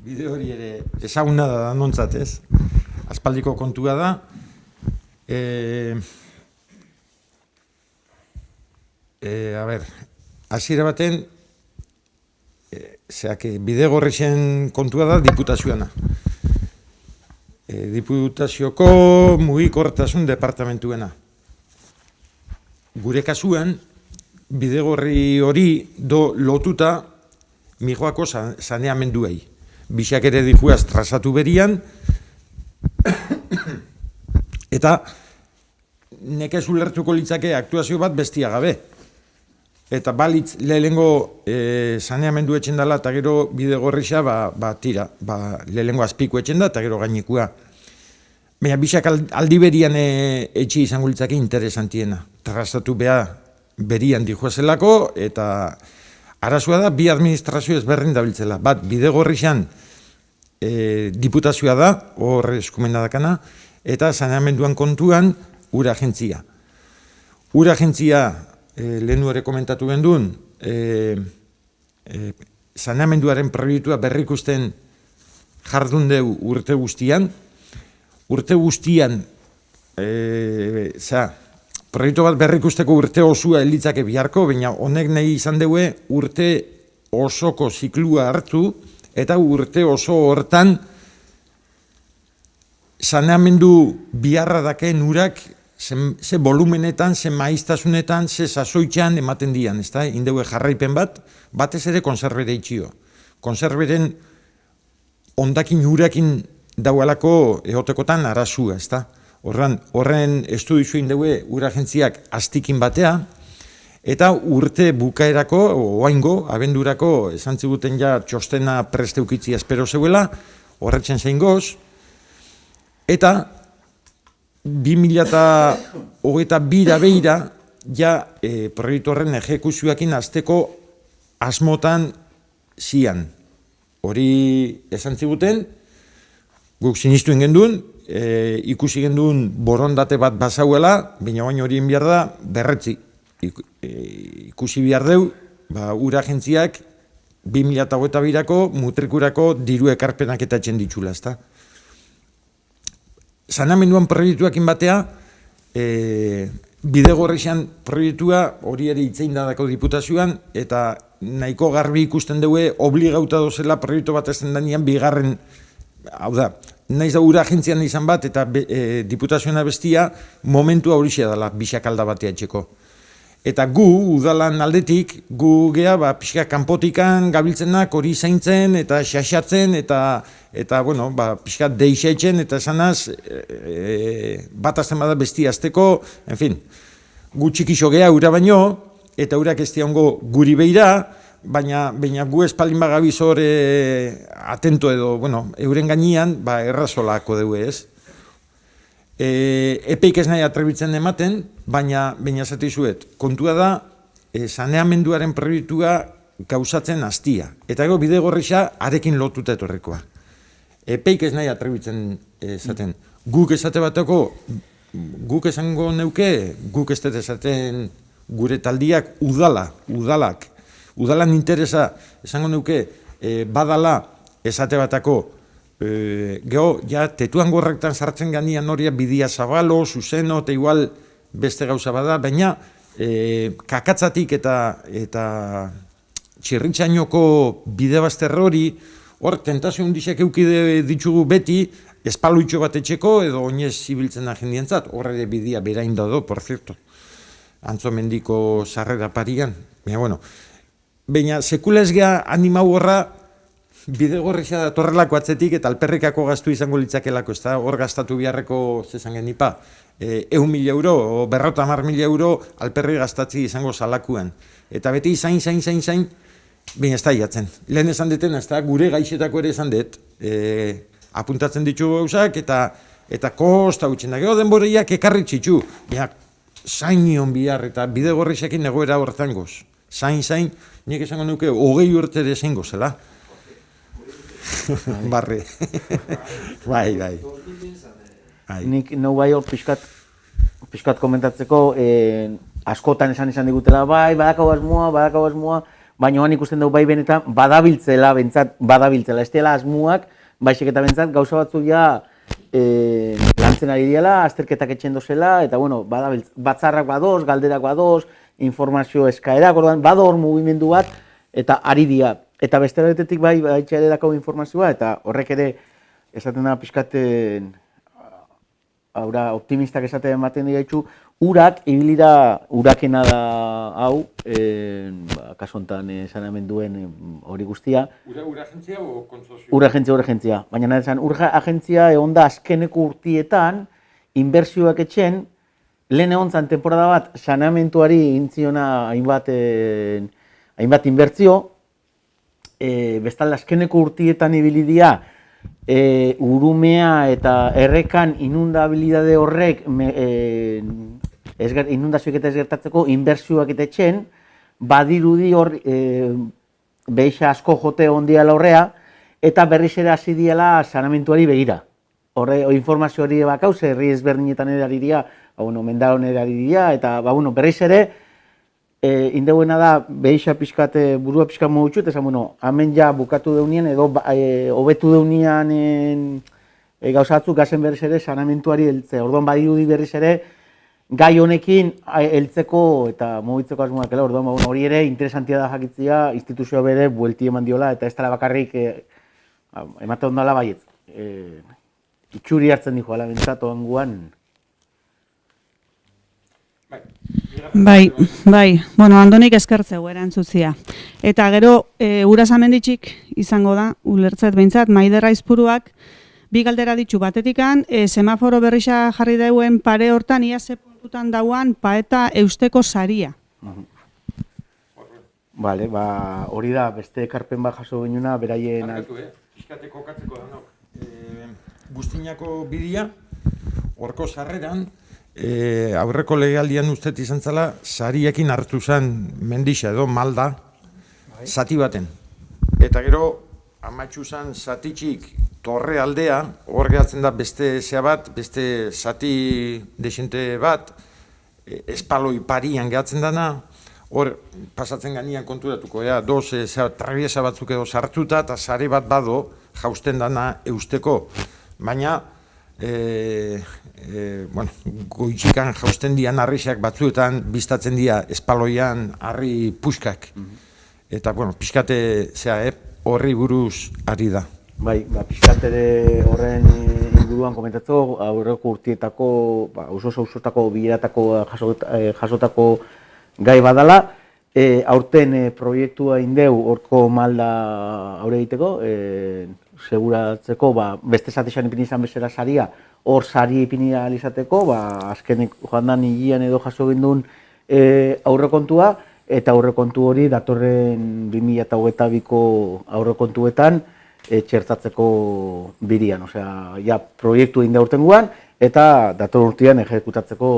Bide hori ere ezaguna da danontzat ez. Aspaldiko kontua da. Hasiera baten, bidegorrien kontua da diputazioana. Diputazioko mugikortasun departamentuena. Gure kasuan, bidegorri hori lotuta mijoako saneamenduei. Bixak ere dijuaz trazatu berian, eta nekez ulertuko litzake aktuazio bat bestia gabe. Eta balitz lehengo saneamendu etxen dela, eta gero bidegorrixa, lehengo azpiku etxen da, eta gero gainikua. Baina bixak aldi berian etxi izango litzake interesantiena. Trazatu berian dijoazelako, eta arazua da, bi administrazio ezberdin dabiltzela. Bat, bidegorrixan diputazioa da, hor eskumena dakana, eta saneamenduan kontuan ura agentzia. Ura agentzia, lehenu ere komentatu gendun, saneamenduaren proiektua berrikusten jardun deu urte guztian. Urte guztian, proiektu bat berrikusteko urte osua elitzake biharko, baina honek nahi izan deue urte osoko ziklua hartu, eta urte oso hortan saneamendu biharra dakeen urak ze volumenetan, ze maiztasunetan, ze sasoitxan ematen dian, ez da? Indeue jarraipen bat, batez ere konserbere itxio. Konserberen ondakin urakin daualako egotekotan arazua, ez da? Horren estudizu indeue ura agentziak astikin batea, eta urte bukaerako, oaingo, abendurako, esan ziguten ja txostena presteukitzi espero zeuela, horretzen zein goz, eta 2022 beira, ja proiektu horren ejekuzioakin azteko asmotan zian. Hori esan ziguten, guk sinistu gendun, ikusi gendun borondate bat bazauela, baina baino hori behar da berretzi. Ikusi behar deu, ura agentziak 2022ko mutrikurako diru ekarpenak eta etxen ditxula, ezta? Saneamenduan proiektuakin batea, bidegorrixan proiektua hori ere itzein dadako diputazioan, eta nahiko garbi ikusten dugu obligauta dozela proiektu bat ezen danian bigarren, hau da, naiz da ura agentzian izan bat, eta diputazioa bestia momentua horixea dela bixakalda batea etxeko. Eta gu, udalan aldetik, gu gea, pixka kanpotikan gabiltzenak hori zaintzen, eta xaxatzen, eta bueno, pixka deixetzen, eta esanaz, bat azten bada bestia azteko, en fin, gu txikixo gea ura baino, eta urak ez diongo guri beira, baina gu espaldin bagabiz hor atento edo, bueno, euren gainean, errazolako dugu ez. Epeik ez nahi atrebitzen ematen, baina zatizuet, kontua da, saneamenduaren proiektua gauzatzen hastia. Eta ego bidegorrixa arekin lotuta etorrekoa. Epeik ez nahi atrebitzen esaten. Guk esate bateko, guk esango neuke, guk ez dut esaten gure taldiak udalak. Udalan interesa esango neuke badala esate batako, geho, ja, tetuan gorrektan sartzen ganian horia bidia zabalo, zuzeno, eta igual beste gauza bada, baina kakatzatik eta txirritxainoko bide bazterre hori, hor, tentazio hundixek eukide ditugu beti, espaluitxo bat etxeko, edo oinez zibiltzen da jendientzat, horre bidia berain dado, por cierto, Antzo mendiko sarrera parian, baina sekula ez geha animau horra, bidegorrixa datorrelako atzetik eta alperrikako gastu izango litzakelako, ez da, hor gastatu biharreko zezan genipa, 100.000 euro, o 50.000 euro alperri gastatzi izango salakuan. Eta beti zain, baina ez da jatzen. Lehen esan deten, ez da, gure gaixetako ere esan dut, apuntatzen ditu gauzak eta kosta utxen da, gero denboriak ekarri txitxu, baina zain nion bihar eta bidegorrixekin egoera horretan goz. Zain, nik esango nuke 20 urte ere zein gozela. Barri. Bai. Nik nau bai hor pixkat komentatzeko, askotan esan digutela, bai, badakau asmoa, baina han ikusten dugu bai benetan badabiltzela, ez dela asmoak, baizik eta bentsat gauza batzu ja lantzen ari diela, azterketak etxen dozela, eta bueno, batzarrak badoz, galderak badoz, informazio eskaerak, bador mugimendu bat, eta ari dia. Eta beste batetik bai ere dakau informazioa, eta horrek ere esaten da pixkaten haura optimistak esaten ematen digaitzu, urak, ibilira, urakena da hau, kasu honetan saneamenduen hori guztia. Ura agentzia o konsortzio? Ura agentzia. Baina nahi esan, ura agentzia egon da azkeneko urtietan, inbertsioak etxen, lehen egon zan temporada bat, saneamentuari intziona hainbat inbertzio, bestalde azkeneko urtietan ibilidia, urumea eta errekan inundabilidade horrek inundazioak eta ez gertatzeko inbertsioak eta etxen, badirudi hor behixa asko jote ondiala horrea, eta berriz ere hasi diela saneamentuari begira. Horre, informazio hori bakauz, herri ezberdinetan ere ari dira, mendaron ere ari dira, eta berriz ere, indeuena da, behixa pixkat, burua pixkat modutxut, esan, hemen ja bukatu deunien, edo hobetu deunian gauzatzuk gazen berriz ere saneamentuari heltzea. Orduan badirudi berriz ere, gai honekin heltzeko eta mugitzeko asmoak, orduan hori ere interesantia da jakitzea, instituzioa bere buelti eman diola, eta ez dela bakarrik ematen ondala baietz. Itxuri hartzen dijo, ala bentsat, oanguan. Bai, Andonik eskertzeu erantzutzia. Eta gero, urasamenditxik izango da, ulertzet behintzat, Maider Aizpuruak, bi galdera ditzu batetikan, semaforo berrixa jarri dauen pare hortan, ia ze puntutan dauan, paeta eusteko saria. Bale, hori da, beste ekarpen bat jaso genuna, beraien... Barkatu, pixkate kokatzeko da, Guztinako bidia, horko sarreran, aurreko legealdian ustet izan zela, sariekin hartu zen mendixa edo malda, zati baten. Eta gero, amatxu zen zatitxik torre aldea, hor gehatzen da beste zea bat, beste zati desente bat, espaloi parian gehatzen dana, hor pasatzen ganean konturatuko, trabiesa batzuk edo sartuta eta sare bat bado jausten dana eusteko. Baina, goitxikan jausten dian harrixak batzuetan biztatzen dira espaloian harri puskak. Eta, pixkate horri buruz ari da. Bai, pixkatere horren inguruan komentatzeko, aurreko urtietako, ausotako bileratako jasotako gai badala, aurten proiektua indeu horko malda aurre egiteko, seguratzeko, beste zatexan ipini izan bezala saria, hor sari ipini alizateko, azkenek joan da nigian edo jaso gendun aurrekontua, eta aurrekontu hori datorren 2022ko aurrekontuetan txertatzeko birian. Osea, proiektu egin da urtengoan, eta dator urtean ejekutatzeko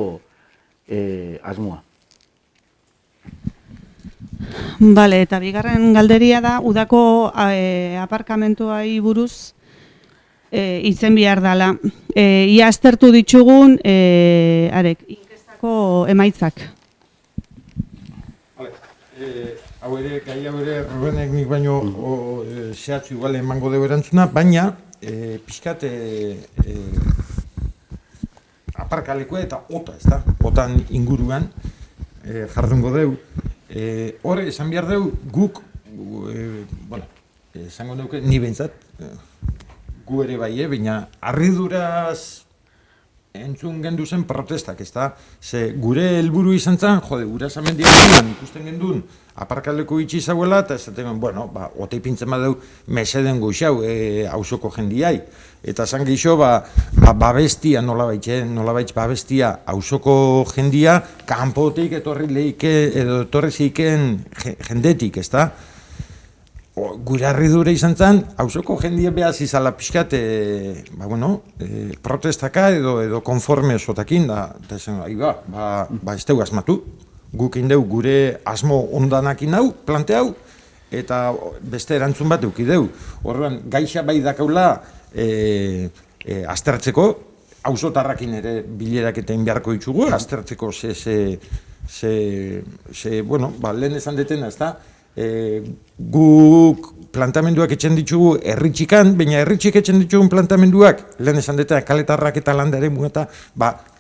asmoa. Bale, eta bigarren galderia da, udako aparkamentuai buruz itzen behar dela. Ia aztertu ditzugun, inkestako emaitzak. Hau ere, Rubenek nik baino zehatzu igual emango dugu erantzuna, baina pixkat aparkalekua eta ota, ez da? Otan inguruan jardungo dugu. Hor, esan behar dugu, guk, esango dugu, ni behintzat, gu ere bai, baina harriduraz entzun gendu zen protestak, ez da? Ze gure helburu izan zen, Urasamendian ikusten gendun, aparkaleko itxi zauela, eta ez zaten, ote ipintzen badeu meseden goxau hausoko jendiai. Eta zan gixo, babestia, nolabait babestia hausoko jendia, kanpotik etorri zeiken jendetik, ez da? Gure harridura izan zen, hausoko jendia behaz izala pixkat, protestaka edo konforme esotakin, eta esan, ez dugu asmatu, guk indeu gure asmo ondanakin hau, plante hau, eta beste erantzun bat eukideu. Horrean, gaixa bai dakaula aztertzeko, hausotarrakin ere bileraketen beharko ditugu, aztertzeko lehen esan detena, ez da, guk plantamenduak etxen ditugu herritxikan, baina herritxik etxen ditugun plantamenduak, lehen esan detena kaletarrak eta landare eta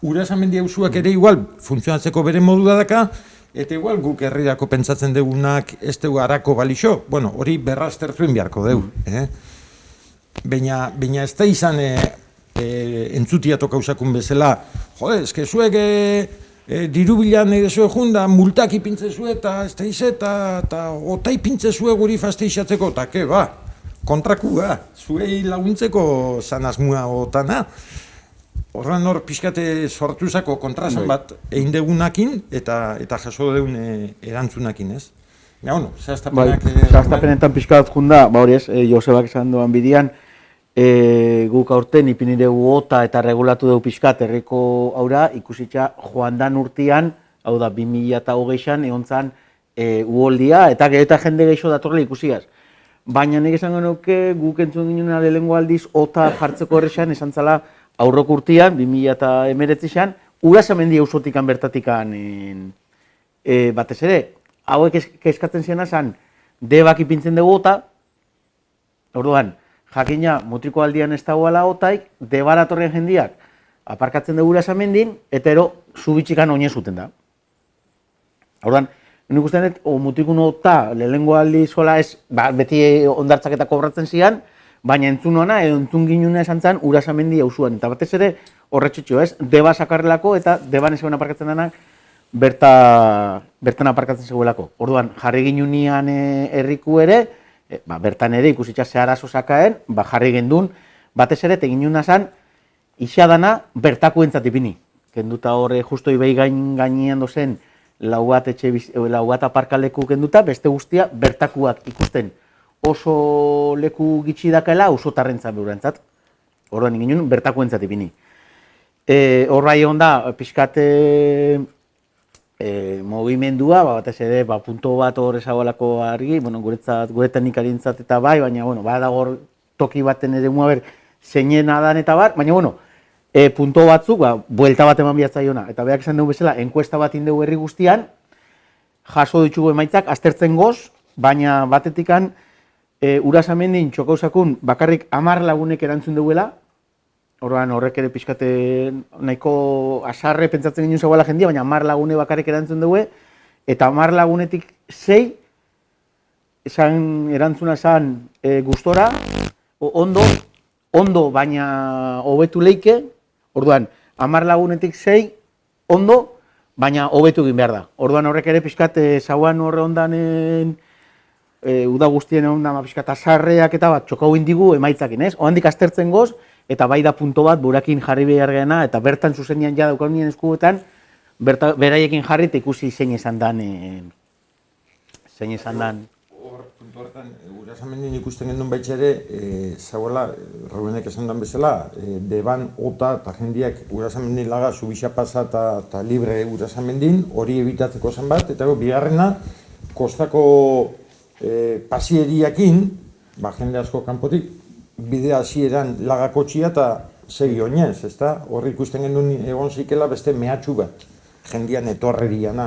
Urasamendi auzuak ere igual funtzionatzeko bere modu daka, eta igual guk herrirako pentsatzen degunak ez dugu harako balixo, hori berraztertuen beharko dugu. Baina ez da izan entzutia tokauzakun bezala, jode, eske zuek diru bilan edezue junda, multak ipintzezue eta ez da eta otai pintzezue guri fasteixatzeko, eta ke, ba, kontrakua, zuei laguntzeko zanazmua otana. Horren hor pixkate sortuzako kontrasan bat egin degunakin eta jaso degun erantzunakin, ez? Ja, bueno, zehaztapenak... Zehaztapenetan pixkat junda, ba hori ez, Josebak esan duan bidian, guk aurten ipiniregu ota eta regulatu dugu pixkat herriko aura, ikusitza joan dan urtean, hau da, 2008an, egon zan uholdia, eta gero eta jende gehiago datorrela ikusiaz. Baina nik esango nuke guk entzun ginen lehenengo aldiz ota jartzeko errexan, esan zala aurrok urtean, 2019an, Urasamendi auzotikan bertatikan batez ere, hauek eskatzen ziena zan, debak ipintzen dugu ota, orduan, jakina mutriko aldian ez dagoela otaik, debaratorren jendiak aparkatzen dugu Urasamendin, eta ero zubitxikan oine zuten da. Orduan, nik ustean dut, mutrikun ota, lehenengo aldi zola ez, beti ondartzak eta kobratzen zian, baina entzun hona, edo entzun ginuna esan zen Urasamendi auzuan. Eta batez ere, horretxetxo ez, deba sakarrelako eta deban ezegoen aparkatzen denak, bertan aparkatzen zegoelako. Orduan, jarri ginunean herriku ere, bertan ere ikusitza zeharazo sakaen, jarri gendun, batez ere, teginuna zen, isadana bertako entzatipini. Kenduta horre justo ibei gainean dozen laugat aparkaleku kenduta, beste guztia bertakuak ikusten oso leku gitxi dakaela, oso tarrentzat behurantzat. Orduan ginen bertako entzat ipini. Horrai egon da, pixkate mugimendua, batez ere, punto bat hor ezagoelako argi, guretan ikarintzat eta bai, baina, badago toki baten ere muaber zeinen adan eta bar, baina, punto batzuk, buelta bat eman bihatzaiona. Eta behak esan dugu bezala, enkuesta bat indegu herri guztian, jaso ditugu emaitzak, aztertzen goz, baina batetikan, Urasamendin txokauzakun bakarrik 10 lagunek erantzun duela, orduan horrek ere pixkate nahiko asarre pentsatzen ginen zegoela jendia, baina 10 lagune bakarrik erantzun dugu, eta 10 lagunetik 6 erantzuna esan gustora, ondo baina hobetu leike, orduan 10 lagunetik 6 ondo, baina hobetu egin behar da. Orduan horrek ere pixkat zauan horre ondanen uda guztien egon da pixkat asarreak eta bat txokau indigu emaitzakin, ez? Oandik aztertzen goz, eta bai da punto bat burakin jarri behar gena, eta bertan zuzenian ja daukau nien eskuetan, beraiekin jarri eta ikusi zein esan dan. Hor, puntu hortan, Urasamendin ikusten gendun baitxe ere, zagoela, Rubenek esan dan bezala, deban ota eta jendiak Urasamendin laga zubisa pasa eta libre Urasamendin, hori ebitatzeko zen bat, eta bigarrena, kostako pasieriakin, jende asko kanpotik, bidea hasieran lagakotxia eta segi oinez, ezta? Horri ikusten gendun egon zikela beste mehatxu bat, jendian etorreriana.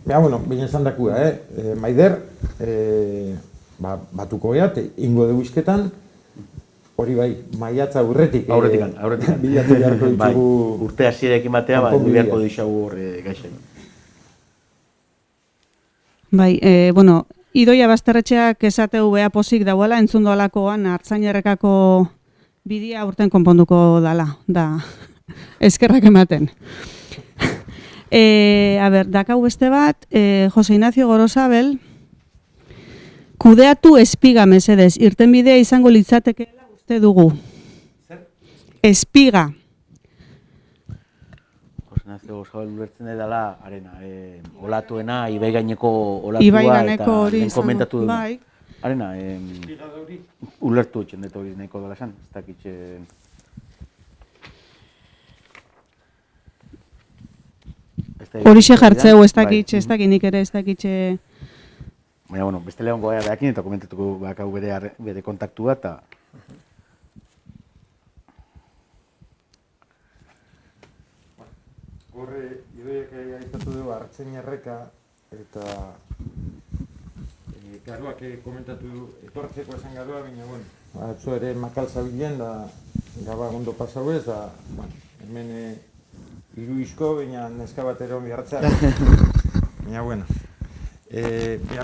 Baina esan dakua, Maider, batuko gehat, ingo dugu izketan, hori bai, maiatza aurretik. Aurretikan. Bilatu beharko ditugu... Urte hasierekin batea, beharko dixagu horre gaixen. Bai, Idoia Basterretxeak esateu beha pozik dauela, entzun doalakoan Artzainerrekako bidea urten konponduko dala, da eskerrak ematen. Dakau beste bat, Jose Ignacio Gorosabel, kudeatu espiga mesedez, irtenbidea izango litzatekeela uste dugu. Espiga. Ignacio Gorosabel ulertzen edala, olatuena, Ibai gaineko olatua eta lehen komentatu dugu. Arena, ulertu etxen dut hori nahiko dela esan, ez dakitxe... Horixe jartzeu, ez dakinik ere, ez dakitxe... Baina, beste lehongo gara behakin eta komentatuko bakau bere kontaktua eta... Horre, Idoiak aipatu dugu Artzainerreka eta garuak komentatu du etortzeko esan garua, baina, atzo ere makal zabilen da gaba gondo pasau ez, da, hemen hiru izko, baina neska bat ere ongi hartzea. Baina,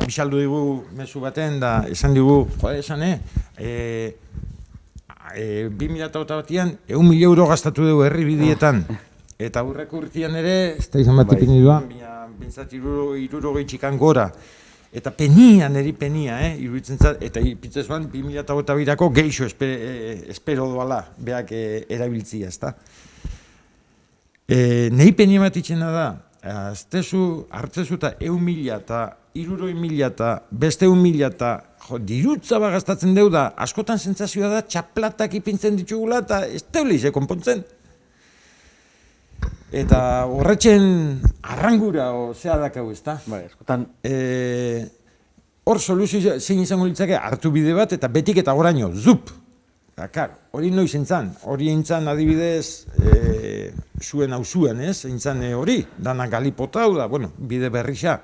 bisaldu digu mezu baten, da esan digu, 2008 batian, 100.000 euro gastatu dugu herri bidietan. Eta aurreko urtean ere, ez da izan bat ipini duan, bintzat irurogei txikan gora. Eta penia, niri penia, iruditzen zat, eta ipitzez ban, 2008ko geixo espero doala, beak erabiltzia, ez da. Nehi penia bat itxena da, hartzezu eta 1.000 eta 60.000 eta beste 1.000 eta dirutza gastatzen deu da, askotan sentsazioa da, txaplatak ipintzen ditugula eta ez teule konpontzen. Eta horretxen arrangura zea dakau, ez da? Bai, askotan. Hor soluzio zein izango litzake hartu bide bat eta betik eta goraino, zup! Hori noiz entzan, hori entzan adibidez zuen hauzuan, ez? Entzan hori, dana galipotau da, bueno, bide berrixa,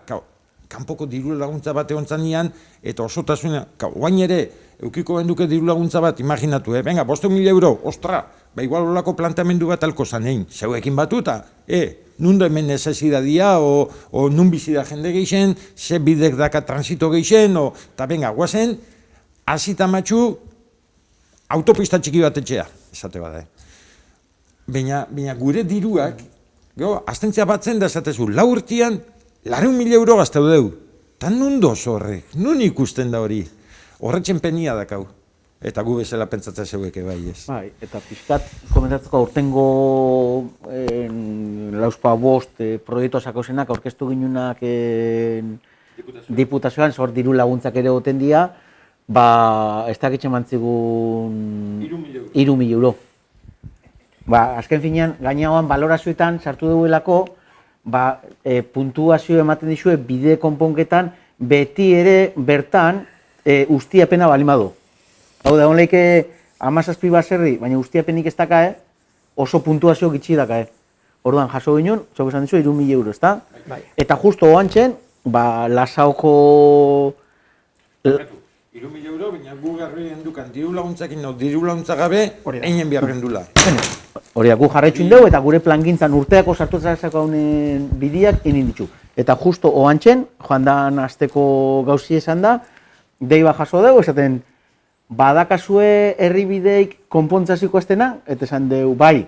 kanpoko diru laguntza bat egon zanian, eta osotasuna, guain ere, eukiko benduke diru laguntza bat, imaginatu, venga, 500.000 euro, ostra, ba igual olako planteamendu bat alko zanein, zeuekin batuta, nun da hemen necesidadea, o nun bizi da jende geixen, ze bidek daka transito geixen, eta venga, guazen, hasita matxu, autopista txiki bat etxea, esate bada. Baina gure diruak, astentzia batzen da esatezu, lau urtean, 200.000 euro gazteu deu. Ta nun doz horrek, nun ikusten da hori. Horretxen penia dakau. Eta gu bezala pentsatzea zeueke bai ez. Bai, eta pixkat komentatzeko aurtengo lauzpa bost proiektu sakausenak aurkeztu ginunak diputazioan, zor diru laguntzak ere goten dia, ez dakitzen mantzigun 3.000 euro. Azken finean, gainagoan balorazioetan sartu duelako, puntuazio ematen dizue bide konponketan beti ere bertan ustiapena balimadu. Hau da, egon lehike 17 baserri, baina ustiapenik ez daka, oso puntuazio gitxi daka. Orduan, jaso ginen, zoko esan dizu, 3.000 euro, ez da? Eta justo oantxen, Lasaoko... 3.000 euro, baina gu garri gendukan diru laguntzakin, diru laguntza gabe, einen behar gendula. Hori da, gu jarretxun dugu eta gure plangintzan urteako sartu zazako honen bidiak inin ditu. Eta justo oantxen, joan dan azteko gauzi esan da, deiba jaso dugu, esaten, badakazue herribideik konpontzaziko estena, eta esan dugu, bai,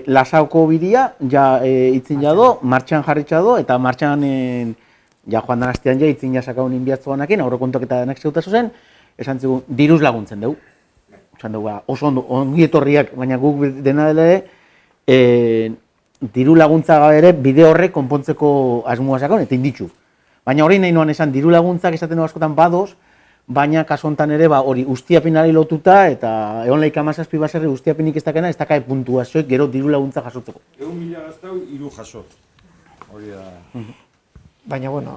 Lasaoko bidia, ja itzin jado, martxan jarritxado, eta martxan, ja joan dan astean ja itzin jasaka honin bihatzu ganakin, aurrekontuak eta denak zeutazu zen, esan zigun, diruz laguntzen dugu. Esan dugu, oso ongi etorriak, baina guk dena dela ere, diru laguntza gabe ere bide horrek konpontzeko asmoa sakon, eta inditzu. Baina hori nahi noan esan, diru laguntzak esaten dugu askotan badoz, baina kasu honetan ere hori ustiapinari lotuta, eta egon lehik 17 baserri ustiapinik ez dakena, ez dakae puntuazioek gero diru laguntza jasotzeko. 1.000 gaztau, 3 jaso. Hori da... Baina, bueno,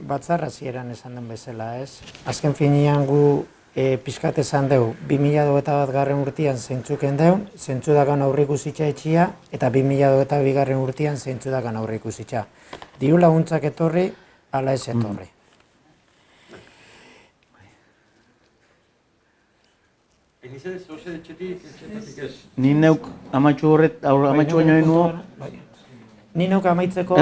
batzarra zieran esan den bezala, ez? Azken finean gu pixkat esan dugu, 2021 urtean zeintzuken deun, zeintzu dakan aurrikusitza etxia, eta 2022 urtean zeintzu dakan aurrikusitza. Diru laguntzak etorri, ala ez etorri. Ni neuk amaitxu baino denuo... Ni neuk amaitzeko...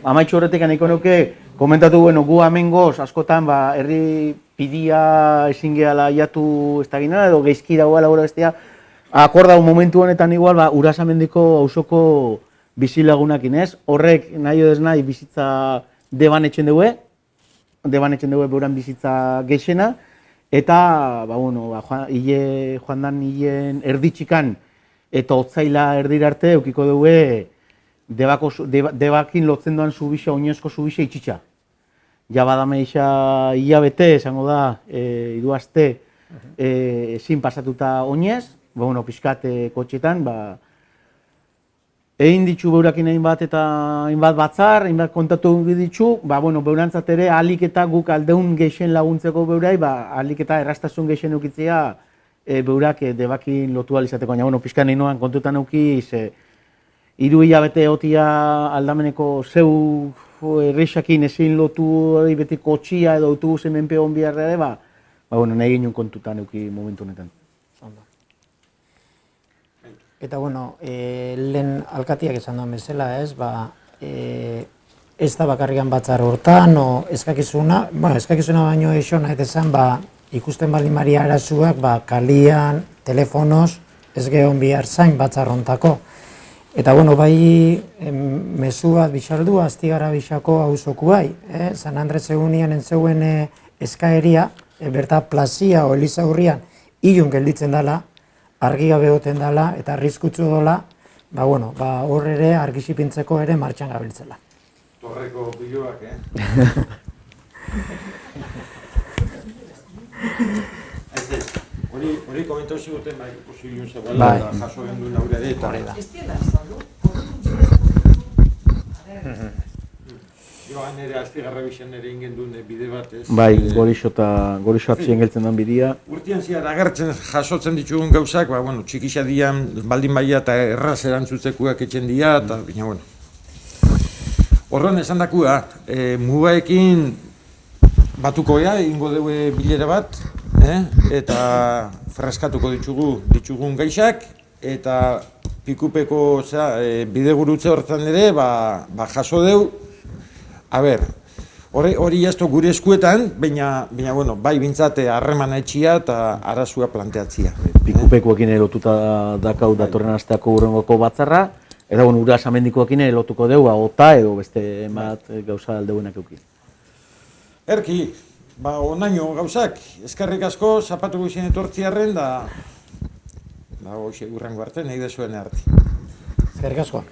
Amaitxu horretik nahiko nuke, komentatu gu amengoz, askotan herri pidia ezin gehala jatu ez da gina, edo geizki dagoela gura bestea, akordau momentu honetan igual, Urasamendiko auzoko bizilagunakin ez, horrek nahi edo ez nahi bizitza deban etxen dugu, beuran bizitza geixena, eta, joan dan hilen erditxikan eta otzaila erdira arte eukiko dugu debakin lotzen duan zubisa, oinezko zubisa itxitxa. Ja badame isa hilabete, esango da, 3 aste ezin pasatuta oinez, pixkat kotxetan, egin ditu beurakin hainbat eta hainbat batzar, hainbat kontatu ditu, beurantzat ere ahalik eta guk aldeun geixen laguntzeko beurai, ahalik eta errastasun geixen eukitzea beurak debakin lotu alizateko, baina pixkat nahi noan kontutan euki, 3 hilabete otia aldameneko zeu errexakin ezin lotu beti kotxia edo autobusen menpe hon biharra ere, nahi ginen kontutan euki momentu honetan. Eta, lehen alkatiak esan duen bezala, ez, ez da bakarrikan batzar hortan, eskakizuna baino eixo nahi dezan, ikusten baldin maria arazuak, kalian, telefonoz, ez gehon bihar zain batzarrontako. Eta, bueno, bai mezu bat bixaldu, Astigara bixako auzokuai. San Andres egunian entzeuen eskaeria, berta plazia o Eliza Urrian, ilun gelditzen dela, argi gabe goten dela, eta arriskutsu dola, hor ere argixipintzeko ere martxan gabiltzela. Torreko biloak, Hori komentau ziguten, ikusi ilun zegoela, jaso gendu naure ere, eta joan ere Astigarra bixen ere ingen duen bide bat, ez? Bai, gorixo atzien geltzen den bidea. Urtean ziar agertzen jasotzen ditugun gauzak, txikisa dian, baldin baia eta erraz erantzutzekuak etxen dia, eta baina, horren esan dakua, mugaekin batuko ea, ingo dugu bilera bat, eta freskatuko ditugun gaixak, eta pikupeko bide gurutze horretan ere, jaso deu. A ber, hori jazto gure eskuetan, baina bai bintzate harremana etxia eta arazua planteatzia. Pikupekoekin lotuta dakau datorren asteako urrengoko batzarra, eta Urasamendikoekin lotuko deu, ota edo beste emat gauza aldeuenak euki. Erki, onaino gauzak, eskerrik asko, zapatu guzien etortziarren, da urrengo arte, nahi dezuen arte. Eskerrik asko.